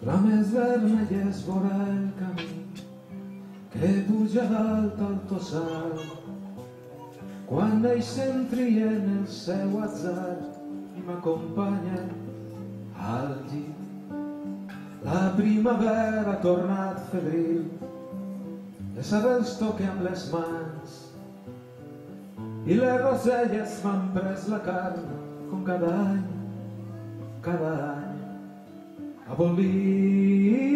Flames vermelles vora el camí que puja dalt al tossal. Quan neixen trien el seu atzar i m'acompanyen al llit. La primavera ha tornat febril, les arrels toquen amb les mans i les roselles m'han pres la carn com cada any a volir.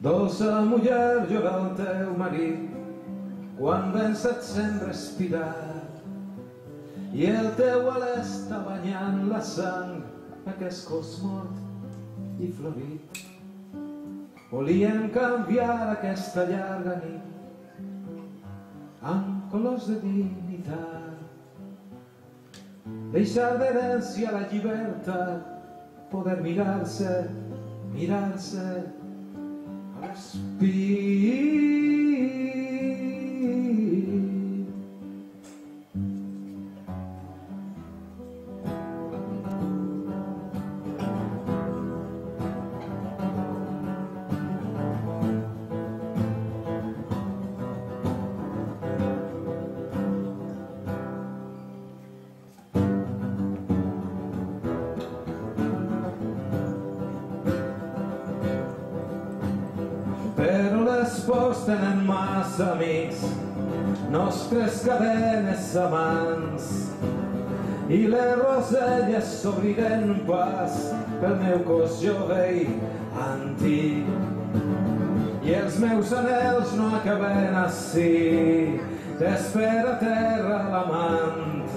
Dolça muller, llora el teu marit quan vens et sent respirar i el teu alè està banyant la sang d'aquest cos mort i florit. Volíem canviar aquesta llarga nit amb colors de dignitat, deixar d'herència la llibertat, poder mirar-se a l'espill. Però les pors tenen massa amics, nostres cadenes amants, i les roselles s'obriren pas pel meu cos jove i antic. I els meus anhels no acaben ací, t'espera a terra l'amant.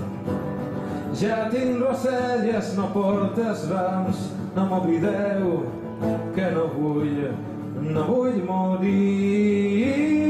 Ja tinc roselles, no portes rams, no m'oblideu que no vull morir.